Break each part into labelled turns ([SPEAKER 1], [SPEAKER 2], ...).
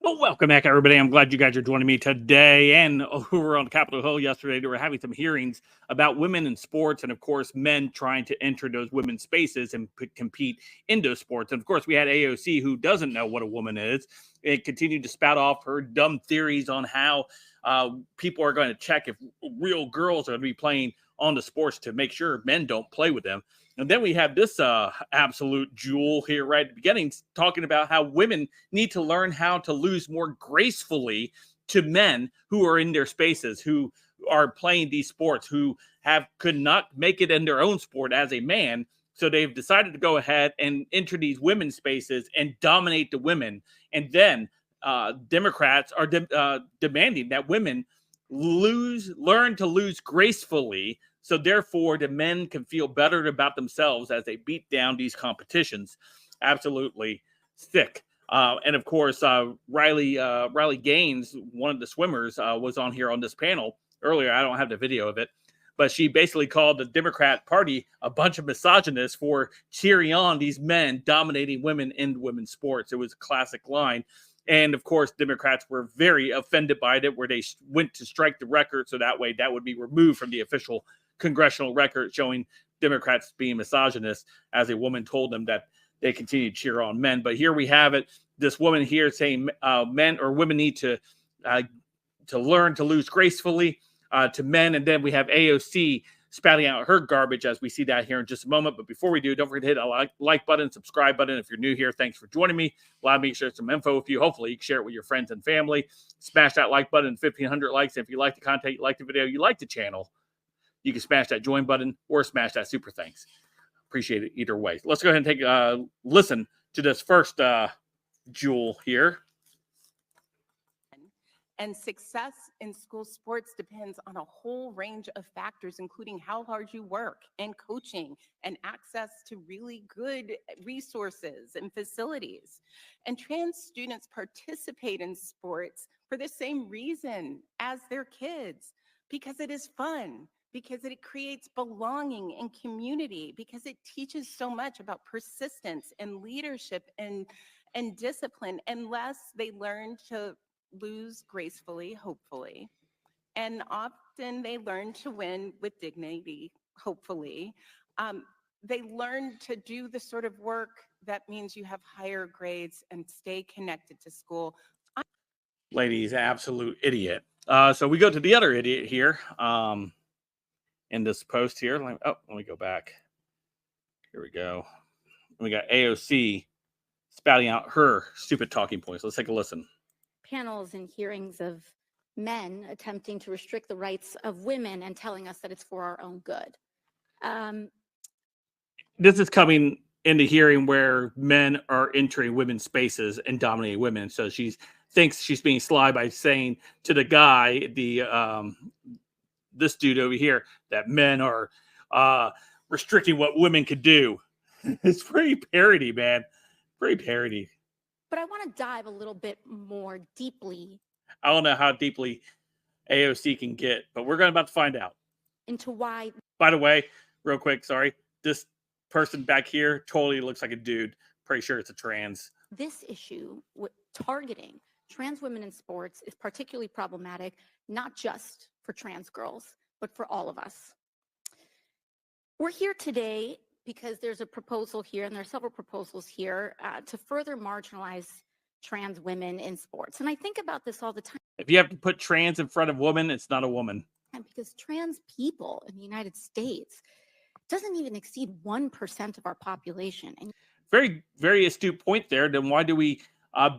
[SPEAKER 1] Well, welcome back, everybody. I'm glad you guys are joining me today. And we were on Capitol Hill yesterday. They were having some hearings about women in sports and, of course, men trying to enter those women's spaces and compete in those sports. And, of course, we had AOC, who doesn't know what a woman is, and continued to spout off her dumb theories on how people are going to check if real girls are going to be playing on the sports to make sure men don't play with them. And then we have this absolute jewel here right at the beginning talking about how women need to learn how to lose more gracefully to men who are in their spaces, who are playing these sports, who could not make it in their own sport as a man. So they've decided to go ahead and enter these women's spaces and dominate the women. And then Democrats are demanding that women learn to lose gracefully, so therefore the men can feel better about themselves as they beat down these competitions. Absolutely sick. And of course, Riley Gaines, one of the swimmers, was on here on this panel earlier. I don't have the video of it, but she basically called the Democrat Party a bunch of misogynists for cheering on these men dominating women in women's sports. It was a classic line. And of course, Democrats were very offended by it, where they went to strike the record. So that way that would be removed from the official congressional record, showing Democrats being misogynist, as a woman told them that they continue to cheer on men. But here we have it. This woman here saying men or women need to learn to lose gracefully to men. And then we have AOC spouting out her garbage, as we see that here in just a moment. But before we do, don't forget to hit a like button, subscribe button. If you're new here, thanks for joining me. Allow me to share some info with you. Hopefully you can share it with your friends and family. Smash that like button, 1,500 likes. And if you like the content, you like the video, you like the channel, you can smash that join button or smash that super thanks. Appreciate it either way. Let's go ahead and take a listen to this first jewel here.
[SPEAKER 2] And success in school sports depends on a whole range of factors, including how hard you work and coaching and access to really good resources and facilities. And trans students participate in sports for the same reason as their kids, because it is fun, because it creates belonging and community, because it teaches so much about persistence and leadership and discipline, unless they learn to lose gracefully, hopefully. And often they learn to win with dignity, hopefully. They learn to do the sort of work that means you have higher grades and stay connected to school.
[SPEAKER 1] Lady's absolute idiot. So we go to the other idiot here in this post here. Let me go back. Here we go. We got AOC spouting out her stupid talking points. Let's take a listen.
[SPEAKER 3] Panels and hearings of men attempting to restrict the rights of women and telling us that it's for our own good.
[SPEAKER 1] This is coming in the hearing where men are entering women's spaces and dominating women. So she thinks she's being sly by saying to the guy, this dude over here, that men are restricting what women could do. It's pretty parody, man. Pretty parody.
[SPEAKER 3] But I want to dive a little bit more deeply.
[SPEAKER 1] I don't know how deeply AOC can get, but we're about to find out.
[SPEAKER 3] Into why.
[SPEAKER 1] By the way, real quick, sorry. This person back here totally looks like a dude. Pretty sure it's a trans.
[SPEAKER 3] This issue with targeting trans women in sports is particularly problematic, not just for trans girls, but for all of us. We're here today because there's a proposal here, and there are several proposals here to further marginalize trans women in sports. And I think about this all the time.
[SPEAKER 1] If you have to put trans in front of woman, it's not a woman.
[SPEAKER 3] And because trans people in the United States doesn't even exceed 1% of our population. And
[SPEAKER 1] very, very astute point there. Then why do we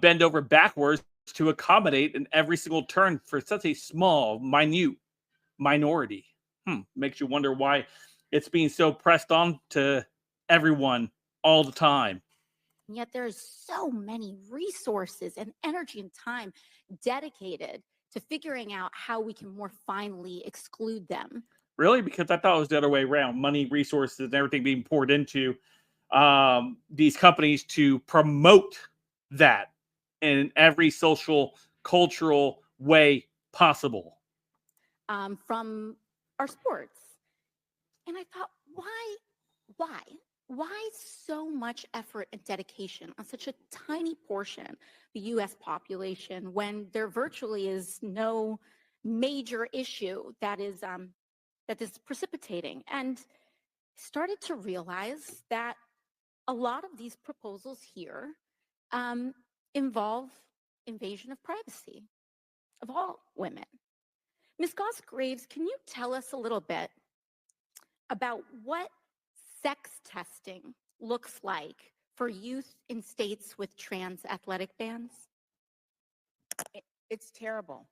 [SPEAKER 1] bend over backwards to accommodate in every single turn for such a small, minute minority? Makes you wonder why it's being so pressed on to everyone all the time.
[SPEAKER 3] And yet there's so many resources and energy and time dedicated to figuring out how we can more finely exclude them.
[SPEAKER 1] Really? Because I thought it was the other way around. Money, resources, and everything being poured into these companies to promote that in every social, cultural way possible.
[SPEAKER 3] From our sports. And I thought, why? Why so much effort and dedication on such a tiny portion of the US population when there virtually is no major issue that is precipitating? And started to realize that a lot of these proposals here involve invasion of privacy of all women. Ms. Goss-Graves, can you tell us a little bit about what sex testing looks like for youth in states with trans athletic bans?
[SPEAKER 2] It's terrible.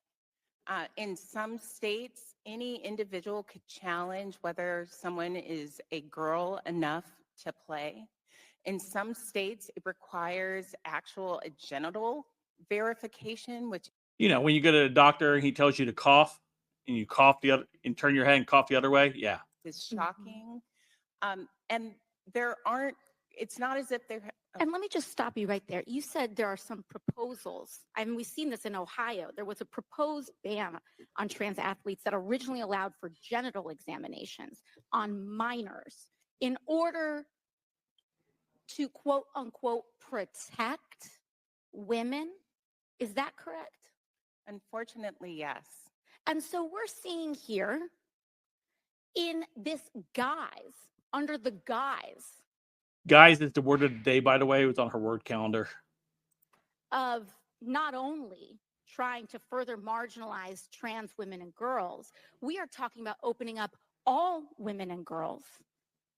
[SPEAKER 2] In some states, any individual could challenge whether someone is a girl enough to play. In some states, it requires actual genital verification, which
[SPEAKER 1] When you go to the doctor and he tells you to cough and you cough the other and turn your head and cough the other way. Yeah.
[SPEAKER 2] is shocking. And it's not as if they're.
[SPEAKER 3] And let me just stop you right there. You said there are some proposals. I mean, we've seen this in Ohio. There was a proposed ban on trans athletes that originally allowed for genital examinations on minors in order to quote unquote protect women. Is that correct?
[SPEAKER 2] Unfortunately, yes.
[SPEAKER 3] And so we're seeing here in this guise, under the guise
[SPEAKER 1] Guys is the word of the day, by the way. It was on her word calendar.
[SPEAKER 3] of not only trying to further marginalize trans women and girls, we are talking about opening up all women and girls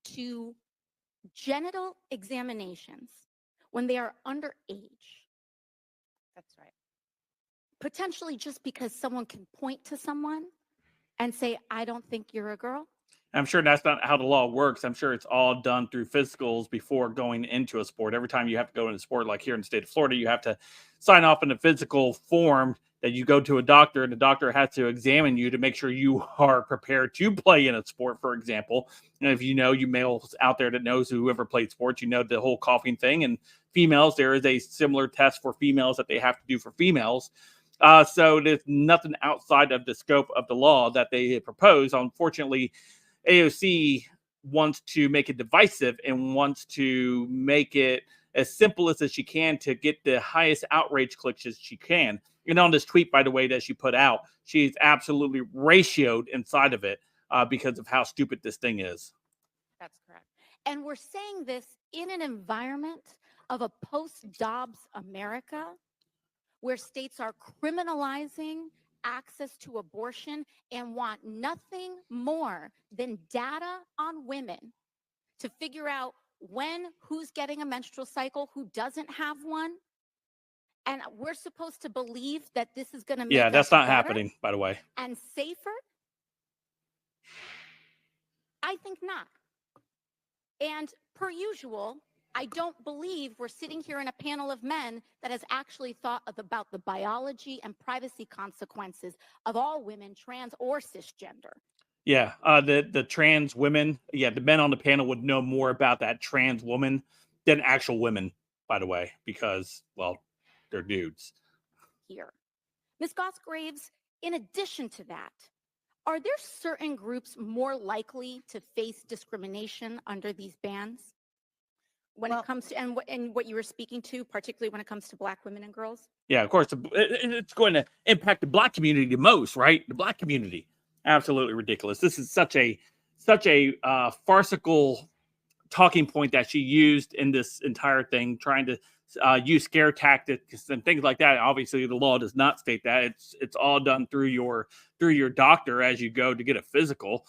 [SPEAKER 3] to genital examinations when they are underage,
[SPEAKER 2] That's right.
[SPEAKER 3] potentially just because someone can point to someone and say, I don't think you're a girl.
[SPEAKER 1] I'm sure that's not how the law works. I'm sure it's all done through physicals before going into a sport. Every time you have to go into a sport, like here in the state of Florida, you have to sign off in a physical form that you go to a doctor, and the doctor has to examine you to make sure you are prepared to play in a sport, for example. And if you males out there that knows whoever played sports, the whole coughing thing. And females, there is a similar test for females that they have to do for females. So there's nothing outside of the scope of the law that they propose. Unfortunately, AOC wants to make it divisive and wants to make it as simple as she can to get the highest outrage clicks as she can. And on this tweet, by the way, that she put out, she's absolutely ratioed inside of it because of how stupid this thing is.
[SPEAKER 2] That's correct.
[SPEAKER 3] And we're saying this in an environment of a post-Dobbs America where states are criminalizing access to abortion and want nothing more than data on women to figure out who's getting a menstrual cycle, who doesn't have one. And we're supposed to believe that this is going to make
[SPEAKER 1] that's
[SPEAKER 3] us
[SPEAKER 1] not
[SPEAKER 3] better
[SPEAKER 1] happening, by the way.
[SPEAKER 3] and safer? I think not. And per usual, I don't believe we're sitting here in a panel of men that has actually thought about the biology and privacy consequences of all women, trans or cisgender.
[SPEAKER 1] Yeah, the trans women, the men on the panel would know more about that trans woman than actual women, by the way, because, well, they're dudes.
[SPEAKER 3] Here. Ms. Goss-Graves, in addition to that, are there certain groups more likely to face discrimination under these bans? When it comes to, and what you were speaking to, particularly when it comes to Black women and girls?
[SPEAKER 1] Yeah, of course, it's going to impact the Black community the most, right? The Black community. Absolutely ridiculous. This is such a farcical talking point that she used in this entire thing, trying to use scare tactics and things like that. Obviously, the law does not state that. It's all done through your doctor as you go to get a physical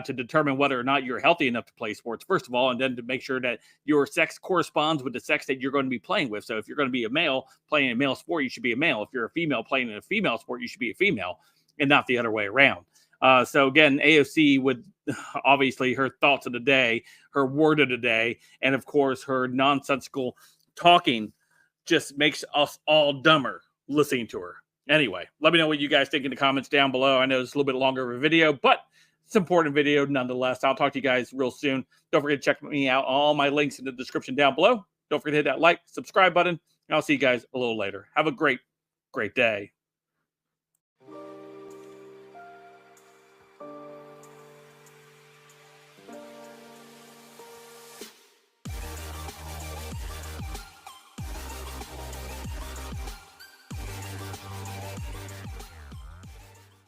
[SPEAKER 1] to determine whether or not you're healthy enough to play sports, first of all, and then to make sure that your sex corresponds with the sex that you're going to be playing with. So if you're going to be a male playing a male sport, you should be a male. If you're a female playing in a female sport, you should be a female, and not the other way around. So again, AOC would obviously her thoughts of the day, her word of the day, and of course her nonsensical talking just makes us all dumber listening to her. Anyway, let me know what you guys think in the comments down below. I know it's a little bit longer of a video, but it's an important video nonetheless. I'll talk to you guys real soon. Don't forget to check me out. All my links in the description down below. Don't forget to hit that like, subscribe button, and I'll see you guys a little later. Have a great day.